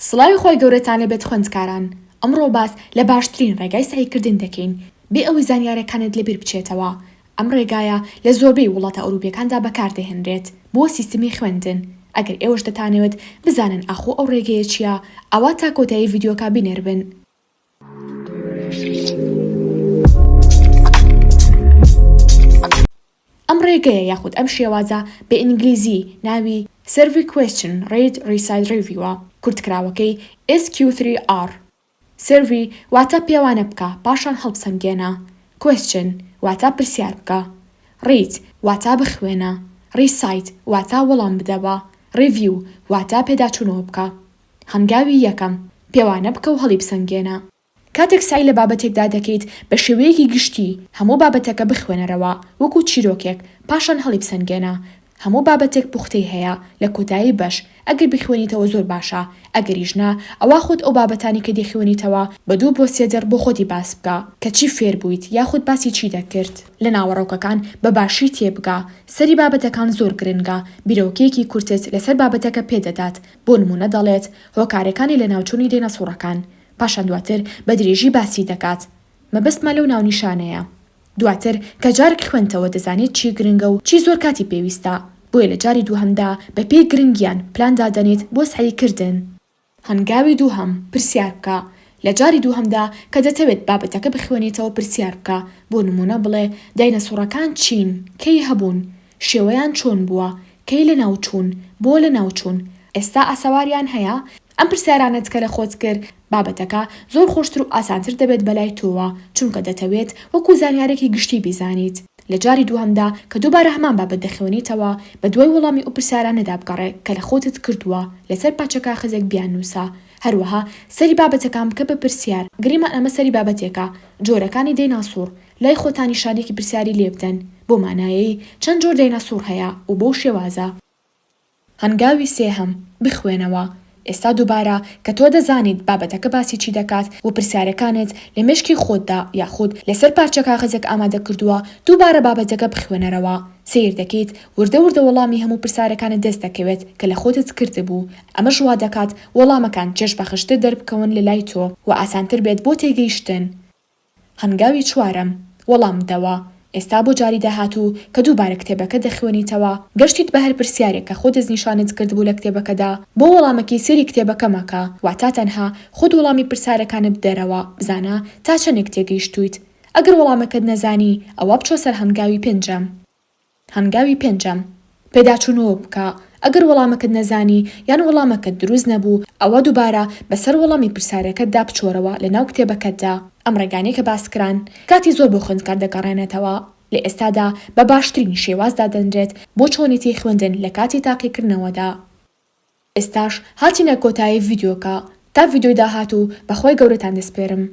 سڵاوی خۆی گەورەتان لەبێت خوێندکاران. ئەمڕۆ باس لە باشترین ڕێگای سعیکردن دەکەین بێ ئەوەی زانیاریەکانت لەبیر بچێتەوە. ئەم ڕێگایە لە زۆربەی وڵاتە ئەوروپیەکاندا بەکاردەهێنرێت بۆ سیستمی خوێندن. ئەگەر ئێوەش دەتانەوێت بزانن ئاخۆ ئەو ڕێگەیە چییە، ئەوە تا کۆتایی ڤیدیۆکە بینێر بن. ئەم ڕێگەیە یاخود ئەم شێوازە بە ئینگلیزی ناوی Survey Question Rate Recite Review کورتکراوەکەی SQ3R. Survey واتە پێوانە بکە پاشان هەڵبسەنگێنە. Question واتە پرسیار بکە. Rate واتە بخوێنە. Recite واتە وەڵام بدەوە. Review واتە پێداچوونەوە بکە. هەنگاوی یەکەم پێوانە بکە و هەڵی بسەنگێنە. کاتێک سعی لە بابەتێکدا دەکەیت بە شێوەیەکی گشتی هەموو بابەتەکە بخوێنەرەوە وەکو چیرۆکێک، پاشان هەڵی بسەنگێنە. هەموو بابەتێک پوختەی هەیە لە کۆتایی بەش. ئەگەر بخوێنیتەوە زۆر باشە، ئەگەریش نا ئەوە خۆت ئەو بابەتانی کە دەخوێنیتەوە بە 2 بۆ 3 جار بۆ خۆتی باس بکە کە چی فێر بوویت یاخود باسی چی دەکرد. لە ناوەڕۆکەکان بە باشی تێبگا. سەری بابەتەکان زۆر گرنگە. بیرۆکەیەکی کورتت لەسەر بابەتەکە پێدەدات. بۆ نمونە دەڵێت هۆکارەکانی لە ناوچوونی دیناسۆرەکان، پاشان دواتر بە درێژی باسی دەکات. مەبەستمە لەو ناونیشانەیە. دواتر کە جارێک خوێنتەوە دەزانێت چی گرنگە و چی زۆر کاتی پێویستە. بۆیە لە جاری دووهەمدا بە پێی گرنگیان پلان دادەنێت بۆ سعیکردن. هەنگاوی دووهەم پرسیار بکە. لە جاری دووهەمدا کە دەتەوێت بابەتەکە بخوێنیتەوە پرسیار بکە. بۆ نمونە بڵێ داینەسۆرەکان چین، کەی هەبوون، شێوەیان چۆن بووە، کەی لە ناوچوون، بۆ لە ناوچوون، ئێستا ئاسەواریان هەیە. ئەم پرسیارانت کە لە خۆت کرد بابەتەکە زۆر خۆشتر و ئاسانتر دەبێت بەلای تۆوە، چونکە دەتەوێت وەکو زانیارێکی گشتی بیزانیت. لە جاری دووهەمدا کە دووبارە هەمان بابەت دەخوێنیتەوە بە دوای وەڵامی ئەو پرسیارانەدا بگەڕێ کە لە خۆتت کردووە، لەسەر پاچەکە خزێک بیان نووسە. هەروەها سەری بابەتەکان بکە بە پرسیار. گریمان ئەمە سەری بابەتێکە. جۆرەکانی دایناسۆر لای خۆتان نیشانێکی پرسیاری لێ بدەن بۆ مانایەی چەند جۆر دایناسۆر هەیە و بۆ شێوازە. هەنگاوی سێهەم بخوێنەوە. ئێستا دووبارە کە تۆ دەزانیت بابەتەکە باسی چی دەکات و پرسیارەکانت لە مشکی خۆتدا یاخود لەسەر پارچە کاغەزێک ئامادە کردووە، دووبارە بابەتەکە بخوێنەرەوە. سیر دەکەیت وردە وڵامی هەموو پرسیارەکانت دەست دەکەوێت کە لە خۆتت کردبوو. ئەمەش وا دەکات وەڵامەکان چێژ بەخشتر دەربکەون لە لای تۆ و ئاسانتر بێت بۆ تێگەیشتن. هەنگاوی چوارەم وەڵام بدەوە. ئێستا بۆ جاری داهاتوو کە دووبارە کتێبەکە دەخوێنیتەوە، گەشتیت بە هەر پرسیارێک کە خۆ دەستنیشانت کردبوو لە کتێبەکەدا بۆ وەڵامەکی سەری کتێبەکە مەکە، واتە تەنها خۆت وەڵامی پرسیارەکانت بدەرەوە، بزانە تا چەندێک تێگەیشتویت. ئەگەر وەڵامەکەت نەزانی ئەوە بچۆ سەر هەنگاوی پێنجەم. هەنگاوی پێنجەم پێداچوونەوە بکە. ئەگەر وەڵامەکەت نەزانی یان وەڵامەکەت دروست نەبوو، ئەوە دووبارە بەسەر وەڵامی پرسیارەکەتدا بچۆرەوە لە ناو کتێبەکەتدا. ئەم ڕێگانەی کە باسکران کاتی زۆر بۆ خوێندکار دەگەڕێنێتەوە. لە ئێستادا بە باشترین شێوازدا دەنرێت بۆ چۆنیتی خوێندن لە کاتی تاقیکردنەوەدا. ئێستاش هاتینە کۆتایی ڤیدیۆکە. تا ڤیدیۆی داهاتوو بەخۆی گەورەتان دەسپێرم.